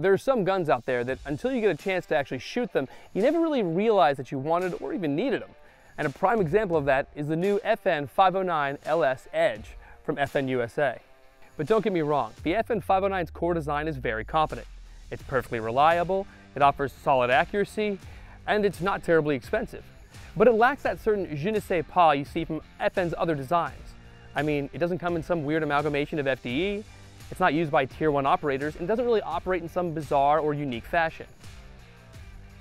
There are some guns out there that until you get a chance to actually shoot them, you never really realize that you wanted or even needed them. And a prime example of that is the new FN 509 LS Edge from FN USA. But don't get me wrong, the FN 509's core design is very competent. It's perfectly reliable, it offers solid accuracy, and it's not terribly expensive. But it lacks that certain je ne sais pas you see from FN's other designs. I mean, it doesn't come in some weird amalgamation of FDE, it's not used by Tier 1 operators, and doesn't really operate in some bizarre or unique fashion.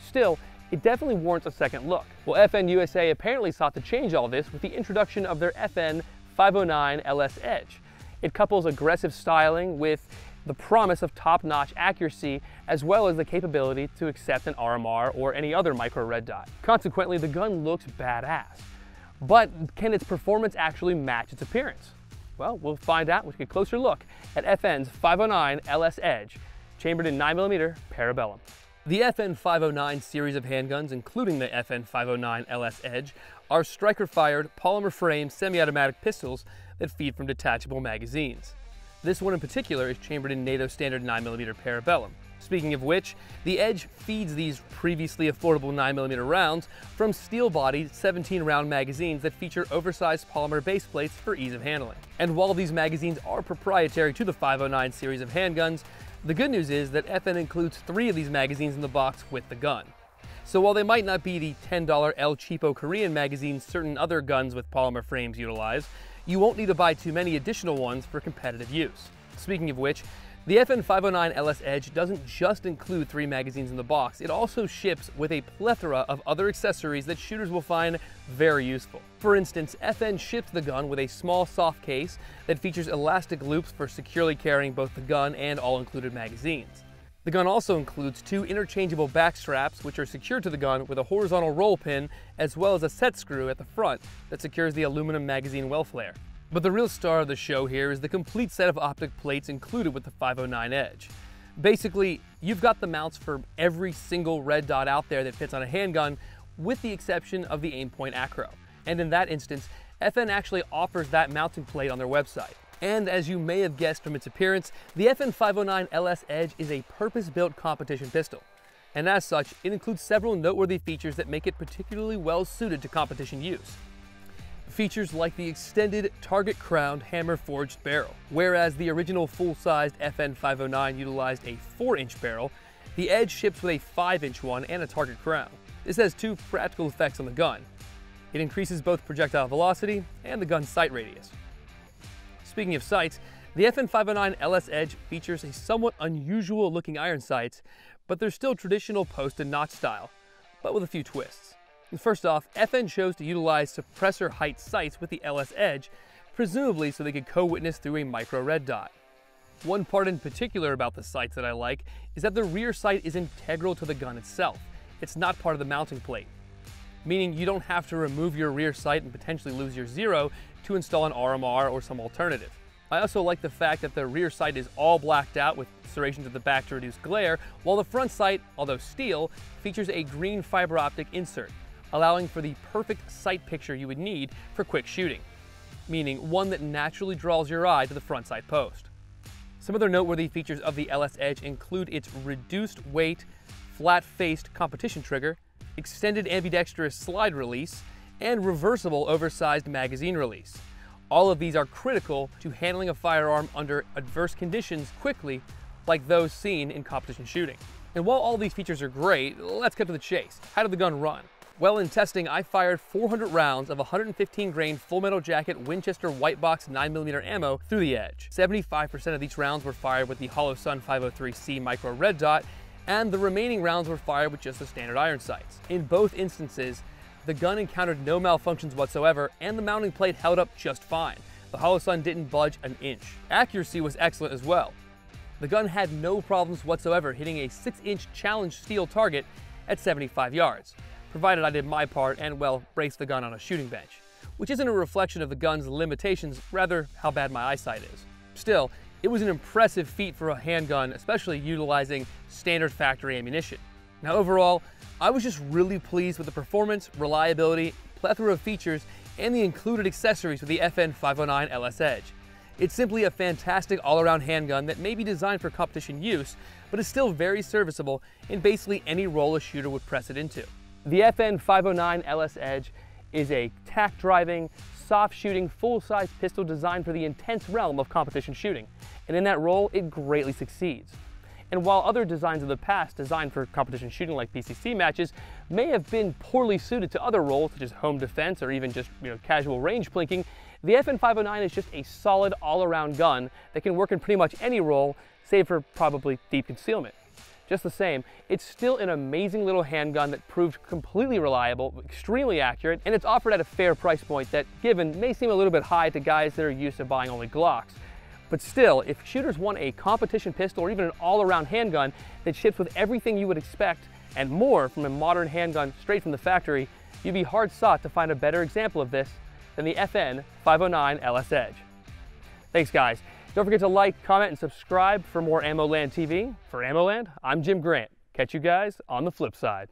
Still, it definitely warrants a second look. Well, FN USA apparently sought to change all this with the introduction of their FN 509 LS Edge. It couples aggressive styling with the promise of top-notch accuracy, as well as the capability to accept an RMR or any other micro red dot. Consequently, the gun looks badass. But can its performance actually match its appearance? Well, we'll find out when we take a closer look at FN's 509 LS Edge, chambered in 9mm parabellum. The FN 509 series of handguns, including the FN 509 LS Edge, are striker-fired, polymer-framed semi-automatic pistols that feed from detachable magazines. This one in particular is chambered in NATO-standard 9mm parabellum. Speaking of which, the Edge feeds these previously affordable 9mm rounds from steel-bodied 17-round magazines that feature oversized polymer base plates for ease of handling. And while these magazines are proprietary to the 509 series of handguns, the good news is that FN includes 3 of these magazines in the box with the gun. So while they might not be the $10 el-cheapo Korean magazines certain other guns with polymer frames utilize, you won't need to buy too many additional ones for competitive use. Speaking of which, the FN 509 LS Edge doesn't just include 3 magazines in the box, it also ships with a plethora of other accessories that shooters will find very useful. For instance, FN ships the gun with a small soft case that features elastic loops for securely carrying both the gun and all included magazines. The gun also includes 2 interchangeable back straps which are secured to the gun with a horizontal roll pin, as well as a set screw at the front that secures the aluminum magazine well flare. But the real star of the show here is the complete set of optic plates included with the 509 Edge. Basically, you've got the mounts for every single red dot out there that fits on a handgun, with the exception of the Aimpoint Acro. And in that instance, FN actually offers that mounting plate on their website. And as you may have guessed from its appearance, the FN 509 LS Edge is a purpose-built competition pistol. And as such, it includes several noteworthy features that make it particularly well suited to competition use. Features like the extended target-crowned hammer-forged barrel. Whereas the original full-sized FN 509 utilized a 4-inch barrel, the Edge ships with a 5-inch one and a target crown. This has 2 practical effects on the gun. It increases both projectile velocity and the gun's sight radius. Speaking of sights, the FN 509 LS Edge features a somewhat unusual looking iron sights, but they're still traditional post and notch style, but with a few twists. First off, FN chose to utilize suppressor height sights with the LS Edge, presumably so they could co-witness through a micro red dot. One part in particular about the sights that I like is that the rear sight is integral to the gun itself. It's not part of the mounting plate, meaning you don't have to remove your rear sight and potentially lose your zero to install an RMR or some alternative. I also like the fact that the rear sight is all blacked out with serrations at the back to reduce glare, while the front sight, although steel, features a green fiber optic insert, allowing for the perfect sight picture you would need for quick shooting, meaning one that naturally draws your eye to the front sight post. Some other noteworthy features of the LS Edge include its reduced weight, flat-faced competition trigger, extended ambidextrous slide release, and reversible oversized magazine release. All of these are critical to handling a firearm under adverse conditions quickly, like those seen in competition shooting. And while all these features are great, let's cut to the chase. How did the gun run? Well, in testing, I fired 400 rounds of 115 grain full metal jacket Winchester white box 9mm ammo through the Edge. 75% of these rounds were fired with the Holosun 503C micro red dot, and the remaining rounds were fired with just the standard iron sights. In both instances, the gun encountered no malfunctions whatsoever, and the mounting plate held up just fine. The Holosun didn't budge an inch. Accuracy was excellent as well. The gun had no problems whatsoever hitting a 6-inch challenge steel target at 75 yards, provided I did my part and, well, braced the gun on a shooting bench, which isn't a reflection of the gun's limitations, rather how bad my eyesight is. Still, it was an impressive feat for a handgun, especially utilizing standard factory ammunition. Now overall, I was just really pleased with the performance, reliability, plethora of features, and the included accessories with the FN 509 LS Edge. It's simply a fantastic all-around handgun that may be designed for competition use, but is still very serviceable in basically any role a shooter would press it into. The FN 509 LS Edge is a tack-driving, soft-shooting, full-size pistol designed for the intense realm of competition shooting, and in that role, it greatly succeeds. And while other designs of the past designed for competition shooting like PCC matches may have been poorly suited to other roles such as home defense or even just casual range plinking, the FN 509 is just a solid all-around gun that can work in pretty much any role, save for probably deep concealment. Just the same, it's still an amazing little handgun that proved completely reliable, extremely accurate, and it's offered at a fair price point that, given, may seem a little bit high to guys that are used to buying only Glocks. But still, if shooters want a competition pistol or even an all-around handgun that ships with everything you would expect and more from a modern handgun straight from the factory, you'd be hard-sought to find a better example of this than the FN 509 LS Edge. Thanks guys. Don't forget to like, comment, and subscribe for more AmmoLand TV. For AmmoLand, I'm Jim Grant. Catch you guys on the flip side.